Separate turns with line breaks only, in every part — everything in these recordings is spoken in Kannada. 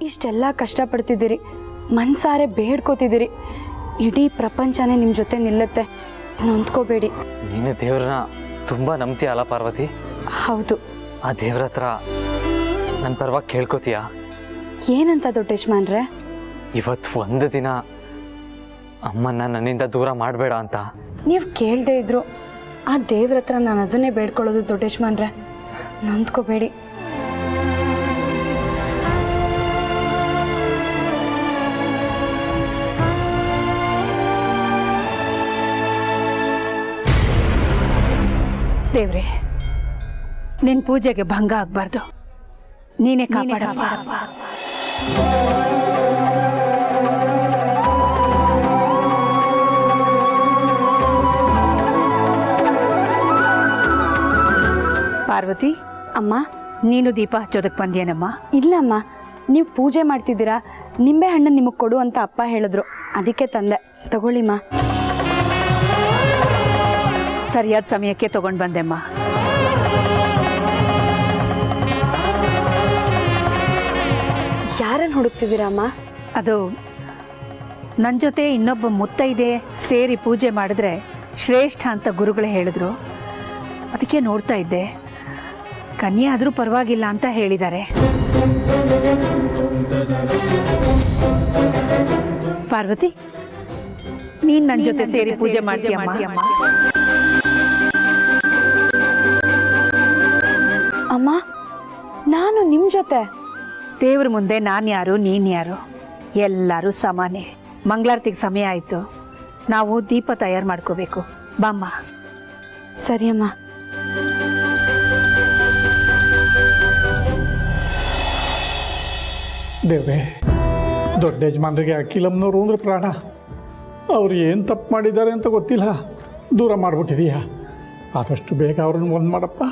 ಇಷ್ಟೆಲ್ಲ ಕಷ್ಟಪಡ್ತಿದ್ದೀರಿ, ಮನ್ಸಾರೆ ಬೇಡ್ಕೋತಿದ್ದೀರಿ. ಇಡೀ ಪ್ರಪಂಚನೇ ನಿಮ್ಮ ಜೊತೆ ನಿಲ್ಲುತ್ತೆ, ನೊಂದ್ಕೋಬೇಡಿ.
ನೀನು ದೇವ್ರನ್ನ ತುಂಬ ನಂಬ್ತೀಯ ಅಲ್ಲ ಪಾರ್ವತಿ?
ಹೌದು.
ಆ ದೇವ್ರ ಹತ್ರ ನನ್ನ ಪರವಾಗಿ ಕೇಳ್ಕೊತೀಯ?
ಏನಂತ ದೊಡ್ಡೇಶ್ಮಾನ್ರೆ?
ಇವತ್ತು ಒಂದು ದಿನ ಅಮ್ಮನ್ನ ನನ್ನಿಂದ ದೂರ ಮಾಡಬೇಡ ಅಂತ.
ನೀವು ಕೇಳದೆ ಇದ್ರು ಆ ದೇವ್ರ ಹತ್ರ ನಾನು ಅದನ್ನೇ ಬೇಡ್ಕೊಳ್ಳೋದು ದೊಡ್ಡೇಶ್ಮಾನ್ರೆ, ನೊಂದ್ಕೋಬೇಡಿ.
ದೇವ್ರೆ, ನಿನ್ನ ಪೂಜೆಗೆ ಭಂಗ ಆಗಬಾರ್ದು, ನೀನೇ ಕಾಪಾಡಪ್ಪ. ಪಾರ್ವತಿ,
ಅಮ್ಮ
ನೀನು ದೀಪ ಹಚ್ಚೋದಕ್ಕೆ ಬಂದೇನಮ್ಮ?
ಇಲ್ಲಮ್ಮ, ನೀವು ಪೂಜೆ ಮಾಡ್ತಿದ್ದೀರಾ, ನಿಂಬೆ ಹಣ್ಣು ನಿಮಗೆ ಕೊಡು ಅಂತ ಅಪ್ಪ ಹೇಳಿದ್ರು, ಅದಕ್ಕೆ ತಂದೆ. ತಗೊಳ್ಳಿಮ್ಮ.
ಸರಿಯಾದ ಸಮಯಕ್ಕೆ ತಗೊಂಡು ಬಂದೆಮ್ಮ.
ಯಾರನ್ನು ಹುಡುಕ್ತಿದ್ದೀರಮ್ಮ?
ಅದು ನನ್ನ ಜೊತೆ ಇನ್ನೊಬ್ಬ ಮುತ್ತೈದೆ ಸೇರಿ ಪೂಜೆ ಮಾಡಿದ್ರೆ ಶ್ರೇಷ್ಠ ಅಂತ ಗುರುಗಳೇ ಹೇಳಿದ್ರು, ಅದಕ್ಕೆ ನೋಡ್ತಾ ಇದ್ದೆ. ಕನ್ಯೆ ಆದರೂ ಪರವಾಗಿಲ್ಲ ಅಂತ ಹೇಳಿದ್ದಾರೆ. ಪಾರ್ವತಿ, ನೀನು ನನ್ನ ಜೊತೆ ಸೇರಿ ಪೂಜೆ ಮಾಡ್ತೀಯಮ್ಮ?
ಅಮ್ಮ, ನಾನು ನಿಮ್ಮ ಜೊತೆ?
ದೇವ್ರ ಮುಂದೆ ನಾನು ಯಾರು, ನೀನು ಯಾರು? ಎಲ್ಲರೂ ಸಮಾನೆ. ಮಂಗಳಾರತಿಗೆ ಸಮಯ ಆಯಿತು, ನಾವು ದೀಪ ತಯಾರು ಮಾಡ್ಕೋಬೇಕು. ಬಾಮ್ಮ.
ಸರಿ ಅಮ್ಮ.
ದೇವ್ರೆ, ದೊಡ್ಡ ಯಜಮಾನ್ರಿಗೆ ಅಖಿಲಮ್ಮನವರು ಅಂದ್ರೆ ಪ್ರಾಣ. ಅವ್ರು ಏನು ತಪ್ಪು ಮಾಡಿದ್ದಾರೆ ಅಂತ ಗೊತ್ತಿಲ್ಲ, ದೂರ ಮಾಡಿಬಿಟ್ಟಿದೀಯಾ. ಆದಷ್ಟು ಬೇಗ ಅವ್ರನ್ನ ಒಂದು ಮಾಡಪ್ಪ.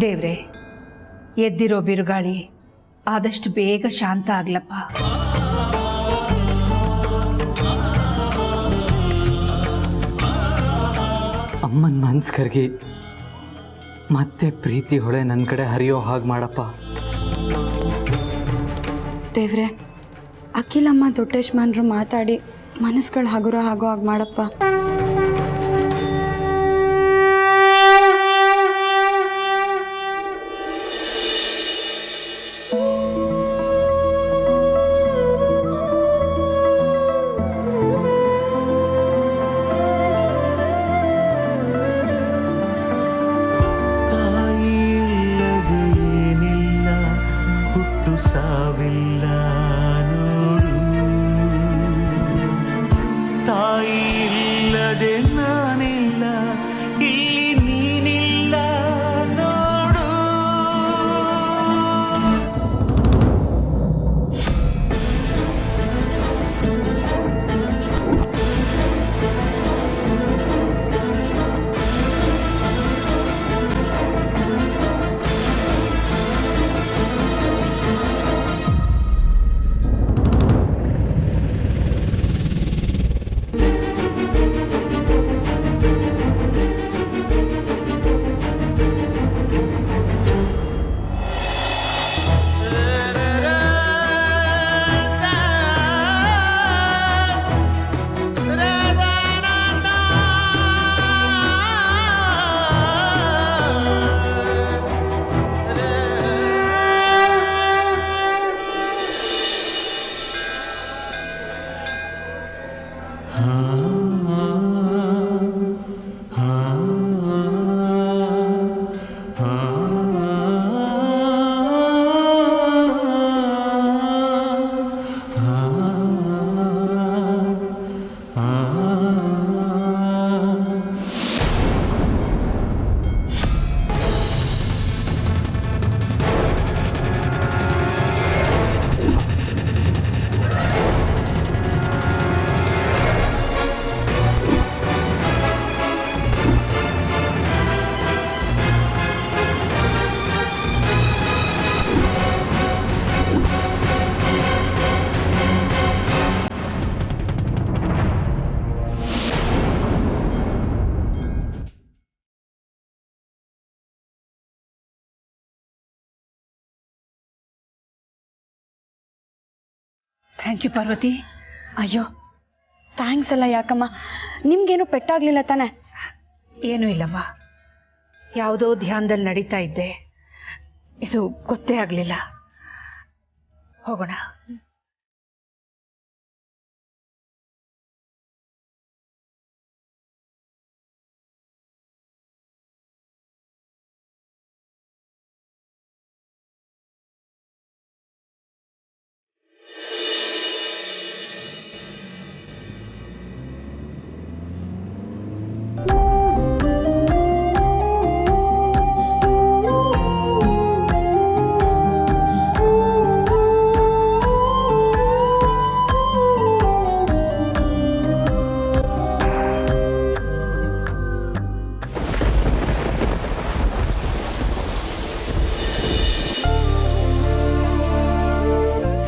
ದೇವ್ರೆ, ಎದ್ದಿರೋ ಬಿರುಗಾಳಿ ಆದಷ್ಟು ಬೇಗ ಶಾಂತ ಆಗ್ಲಪ್ಪ.
ಅಮ್ಮನ ಮನ್ಸು ಕರ್ಗಿ ಮತ್ತೆ ಪ್ರೀತಿ ಹೊಳೆ ನನ್ನ ಕಡೆ ಹರಿಯೋ ಹಾಗೆ ಮಾಡಪ್ಪ.
ದೇವ್ರೆ, ಅಖಿಲಮ್ಮ ದೊಡ್ಡೇಶ್ಮಾನ್ರು ಮಾತಾಡಿ ಮನಸ್ಸುಗಳು ಹಗುರ ಆಗೋ ಹಾಗೆ ಮಾಡಪ್ಪ.
ಸಾವಿಲ್ಲ ನೋಡು, ತಾಯಿ ಇಲ್ಲದೆ ನಾನಿಲ್ಲ, ಇಲ್ಲಿ ನೀನಿಲ್ಲ ನೋಡು.
Thank you Parvati.
ಅಯ್ಯೋ ಥ್ಯಾಂಕ್ಸ್ ಎಲ್ಲ ಯಾಕಮ್ಮ, ನಿಮ್ಗೇನು ಪೆಟ್ಟಾಗ್ಲಿಲ್ಲ ತಾನೆ?
ಏನೂ ಇಲ್ಲಮ್ಮ, ಯಾವುದೋ ಧ್ಯಾನದಲ್ಲಿ ನಡೀತಾ ಇದ್ದೆ, ಇದು ಗೊತ್ತೇ ಆಗಲಿಲ್ಲ. ಹೋಗೋಣ.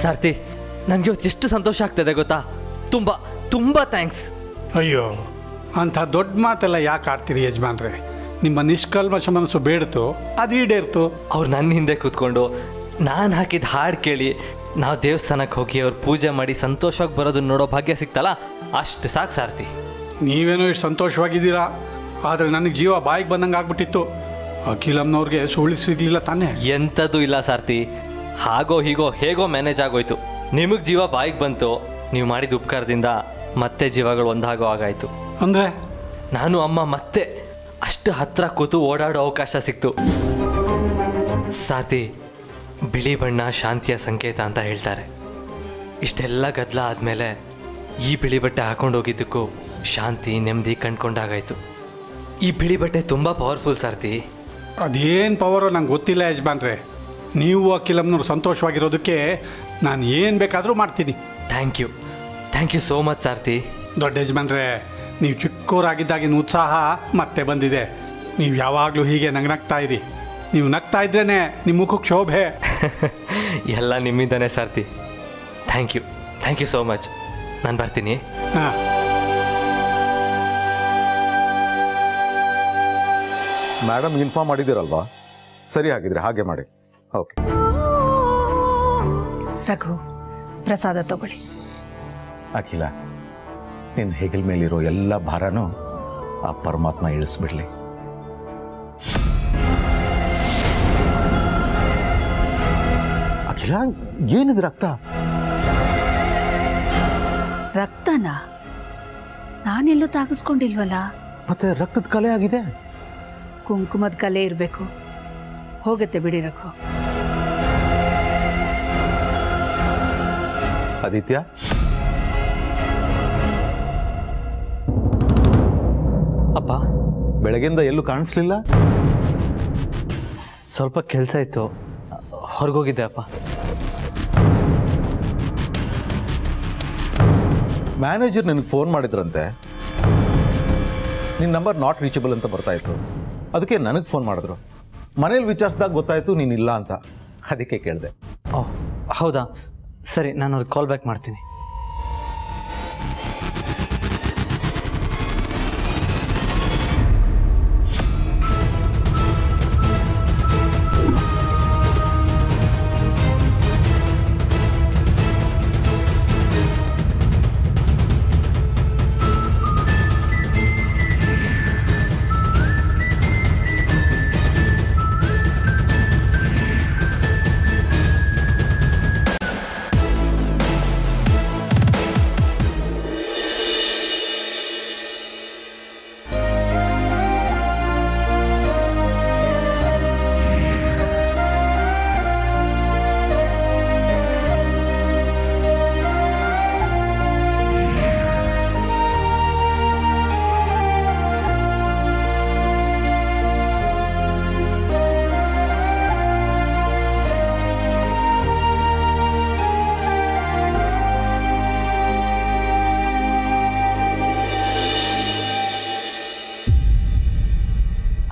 ಸಾರ್ಥಿ, ನನಗೆ ಇವತ್ತು ಎಷ್ಟು ಸಂತೋಷ ಆಗ್ತದೆ ಗೊತ್ತಾ? ತುಂಬ ತುಂಬ ಥ್ಯಾಂಕ್ಸ್.
ಅಯ್ಯೋ, ಅಂಥ ದೊಡ್ಡ ಮಾತೆಲ್ಲ ಯಾಕೆ ಆಡ್ತೀರಿ ಯಜಮಾನ್ರೆ? ನಿಮ್ಮ ನಿಷ್ಕಲ್ಮಶ ಮನಸ್ಸು ಬೇಡ್ತು, ಅದು ಈಡೇರ್ತು.
ಅವ್ರು ನನ್ನ ಹಿಂದೆ ಕೂತ್ಕೊಂಡು ನಾನು ಹಾಕಿದ ಹಾಡು ಕೇಳಿ ನಾವು ದೇವಸ್ಥಾನಕ್ಕೆ ಹೋಗಿ ಅವ್ರು ಪೂಜೆ ಮಾಡಿ ಸಂತೋಷವಾಗಿ ಬರೋದನ್ನ ನೋಡೋ ಭಾಗ್ಯ ಸಿಕ್ತಲ್ಲ, ಅಷ್ಟು ಸಾಕು ಸಾರ್ಥಿ.
ನೀವೇನೋ ಇಷ್ಟು ಸಂತೋಷವಾಗಿದ್ದೀರಾ, ಆದರೆ ನನಗೆ ಜೀವ ಬಾಯಿಗೆ ಬಂದಂಗೆ ಆಗ್ಬಿಟ್ಟಿತ್ತು. ಅಖಿಲಮ್ಮನವ್ರಿಗೆ ಸುಳ್ಳು ಸಿಗಲಿಲ್ಲ ತಾನೇ?
ಎಂಥದ್ದು ಇಲ್ಲ ಸಾರ್ಥಿ, ಹಾಗೋ ಹೀಗೋ ಹೇಗೋ ಮ್ಯಾನೇಜ್ ಆಗೋಯ್ತು. ನಿಮಗೆ ಜೀವ ಬಾಯಿಗೆ ಬಂತು, ನೀವು ಮಾಡಿದ ಉಪಕಾರದಿಂದ ಮತ್ತೆ ಜೀವಗಳು ಒಂದಾಗೋ ಆಗಾಯಿತು.
ಅಂದರೆ
ನಾನು ಅಮ್ಮ ಮತ್ತೆ ಅಷ್ಟು ಹತ್ತಿರ ಕೂತು ಓಡಾಡೋ ಅವಕಾಶ ಸಿಕ್ತು. ಸಾರ್ಥಿ, ಬಿಳಿ ಬಣ್ಣ ಶಾಂತಿಯ ಸಂಕೇತ ಅಂತ ಹೇಳ್ತಾರೆ. ಇಷ್ಟೆಲ್ಲ ಗದ್ದಲ ಆದಮೇಲೆ ಈ ಬಿಳಿ ಬಟ್ಟೆ ಹಾಕೊಂಡು ಹೋಗಿದ್ದಕ್ಕೂ ಶಾಂತಿ ನೆಮ್ಮದಿ ಕಂಡ್ಕೊಂಡಾಗಾಯಿತು. ಈ ಬಿಳಿ ಬಟ್ಟೆ ತುಂಬ ಪವರ್ಫುಲ್ ಸಾರ್ಥಿ.
ಅದೇನು ಪವರೋ ನಂಗೆ ಗೊತ್ತಿಲ್ಲ ಯಜಮಾನ್ರೆ. ನೀವು ಅಖಿಲಮ್ಮನವ್ರು ಸಂತೋಷವಾಗಿರೋದಕ್ಕೆ ನಾನು ಏನು ಬೇಕಾದರೂ ಮಾಡ್ತೀನಿ.
Thank you so much Sarthi.
ದೊಡ್ಡ ಯಜಮಾನ್ರೆ, ನೀವು ಚಿಕ್ಕವರಾಗಿದ್ದಾಗಿನ ಉತ್ಸಾಹ ಮತ್ತೆ ಬಂದಿದೆ. ನೀವು ಯಾವಾಗಲೂ ಹೀಗೆ ನಗ್ನಗ್ತಾ ಇರಿ. ನೀವು ನಗ್ತಾ ಇದ್ರೇ ನಿಮ್ಮ ಮುಖಕ್ಕೆ ಶೋಭೆ.
ಎಲ್ಲ ನಿಮ್ಮಿಂದನೇ Sarthi. Thank you so much. ನಾನು ಬರ್ತೀನಿ.
ಹಾಂ,
ಮೇಡಮ್ ಇನ್ಫಾರ್ಮ್ ಮಾಡಿದ್ದೀರಲ್ವಾ? ಸರಿ, ಹಾಗಿದ್ರೆ ಹಾಗೆ ಮಾಡಿ. ಓಕೆ.
ರಘು, ಪ್ರಸಾದ ತಗೊಳ್ಳಿ.
ಅಖಿಲ, ನಿನ್ನ ಹೆಗಲ ಮೇಲಿರೋ ಎಲ್ಲ ಭಾರನೂ ಆ ಪರಮಾತ್ಮ ಇಳಿಸ್ಬಿಡ್ಲಿ. ಅಖಿಲ, ಏನಿದೆ ರಕ್ತ?
ರಕ್ತನ ನಾನೆಲ್ಲೂ ತಾಗಿಸ್ಕೊಂಡಿಲ್ವಲ್ಲ.
ಮತ್ತೆ ರಕ್ತದ ಕಲೆ ಆಗಿದೆ.
ಕುಂಕುಮದ ಕಲೆ ಇರಬೇಕು. ಹೋಗತ್ತೆ ಬಿಡಿ ರಘು.
ಆದಿತ್ಯ,
ಅಪ್ಪ,
ಬೆಳಗಿಂದ ಎಲ್ಲೂ ಕಾಣಿಸ್ಲಿಲ್ಲ.
ಸ್ವಲ್ಪ ಕೆಲಸ ಇತ್ತು, ಹೊರಗೋಗಿದ್ದೆ ಅಪ್ಪ.
ಮ್ಯಾನೇಜರ್ ನನಗೆ ಫೋನ್ ಮಾಡಿದ್ರಂತೆ, ನಿನ್ನ ನಂಬರ್ ನಾಟ್ ರೀಚಬಲ್ ಅಂತ ಬರ್ತಾ ಇತ್ತು. ಅದಕ್ಕೆ ನನಗೆ ಫೋನ್ ಮಾಡಿದ್ರು. ಮನೇಲಿ ವಿಚಾರಿಸಿದಾಗ ಗೊತ್ತಾಯಿತು ನೀನಿಲ್ಲ ಅಂತ. ಅದಕ್ಕೆ ಕೇಳಿದೆ.
ಓಹ್, ಹೌದಾ? ಸರಿ, ನಾನು ಅವ್ರಿಗೆ ಕಾಲ್ ಬ್ಯಾಕ್ ಮಾಡ್ತೀನಿ.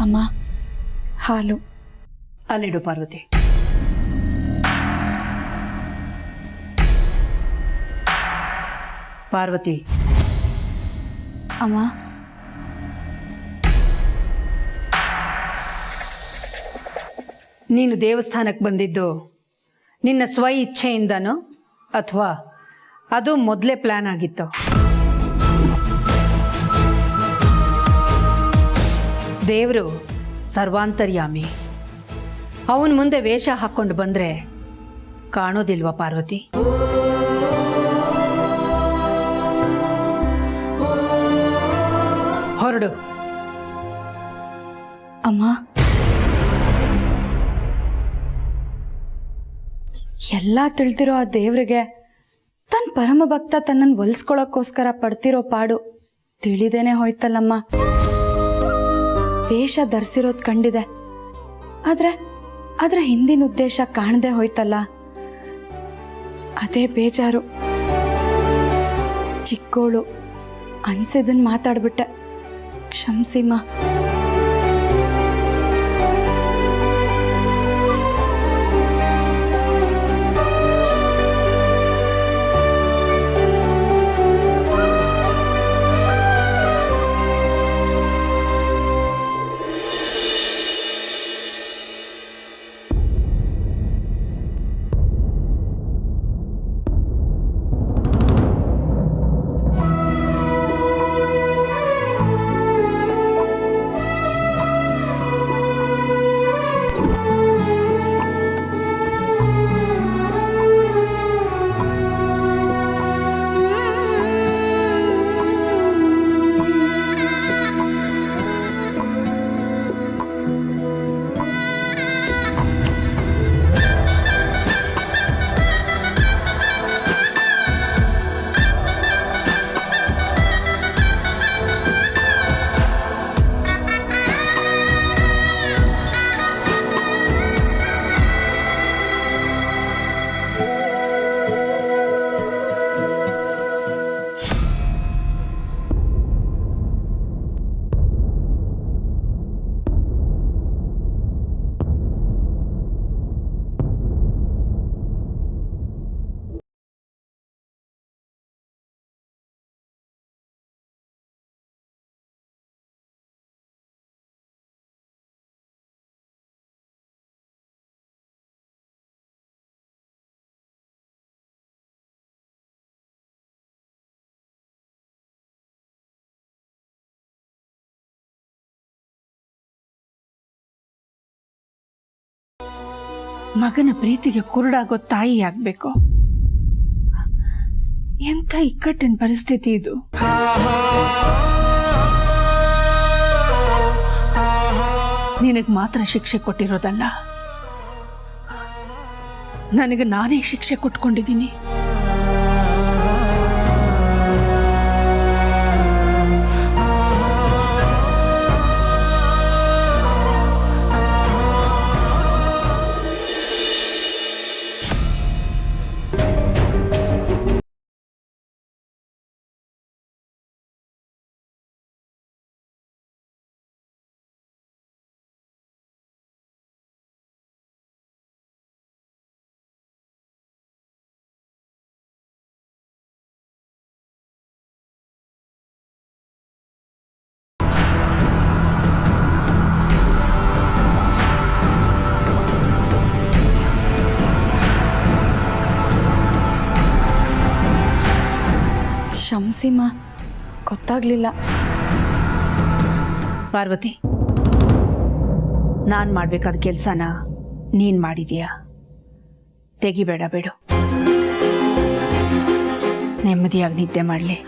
ಅಮ್ಮ, ಹಾಲು.
ಅಲ್ಲಿಡು ಪಾರ್ವತಿ. ಪಾರ್ವತಿ,
ಅಮ್ಮ,
ನೀನು ದೇವಸ್ಥಾನಕ್ಕೆ ಬಂದಿದ್ದು ನಿನ್ನ ಸ್ವ ಇಚ್ಛೆಯಿಂದನೋ ಅಥವಾ ಅದು ಮೊದಲೇ ಪ್ಲಾನ್ ಆಗಿತ್ತು. ದೇವರು ಸರ್ವಾಂತರ್ಯಾಮಿ. ಅವನ ಮುಂದೆ ವೇಷ ಹಾಕ್ಕೊಂಡು ಬಂದ್ರೆ ಕಾಣೋದಿಲ್ವಾ ಪಾರ್ವತಿ? ಹೊರಡು.
ಅಮ್ಮ, ಎಲ್ಲ ತಿಳಿದಿರೋ ಆ ದೇವ್ರಿಗೆ ತನ್ನ ಪರಮ ಭಕ್ತ ತನ್ನನ್ನು ಒಲಿಸ್ಕೊಳ್ಳೋಕ್ಕೋಸ್ಕರ ಪಡ್ತಿರೋ ಪಾಡು ತಿಳಿದೇನೆ ಹೋಯ್ತಲ್ಲಮ್ಮ. ವೇಷ ಧರಿಸಿರೋದು ಕಂಡಿದೆ, ಆದ್ರೆ ಹಿಂದಿನ ಉದ್ದೇಶ ಕಾಣದೆ ಹೋಯ್ತಲ್ಲ, ಅದೇ ಬೇಜಾರು. ಚಿಕ್ಕೋಳು ಅನ್ಸಿದನ್ ಮಾತಾಡ್ಬಿಟ್ಟೆ, ಕ್ಷಮಿಸಿಮ್ಮ.
ಮಗನ ಪ್ರೀತಿಗೆ ಕುರುಡಾಗೋ ತಾಯಿ ಆಗ್ಬೇಕು. ಎಂಥ ಇಕ್ಕಟ್ಟಿನ ಪರಿಸ್ಥಿತಿ ಇದು. ನಿನಗೆ ಮಾತ್ರ ಶಿಕ್ಷೆ ಕೊಟ್ಟಿರೋದಲ್ಲ, ನನಗೆ ನಾನೇ ಶಿಕ್ಷೆ ಕೊಟ್ಕೊಂಡಿದ್ದೀನಿ.
ಕ್ಷಮಿಸಿಮ್ಮ, ಗೊತ್ತಾಗ್ಲಿಲ್ಲ.
ಪಾರ್ವತಿ, ನಾನು ಮಾಡ್ಬೇಕಾದ ಕೆಲಸನ ನೀನ್ ಮಾಡಿದೀಯಾ. ತೆಗಿಬೇಡ, ಬಿಡು. ನೆಮ್ಮದಿಯಾಗಿ ನಿದ್ದೆ ಮಾಡಲಿ.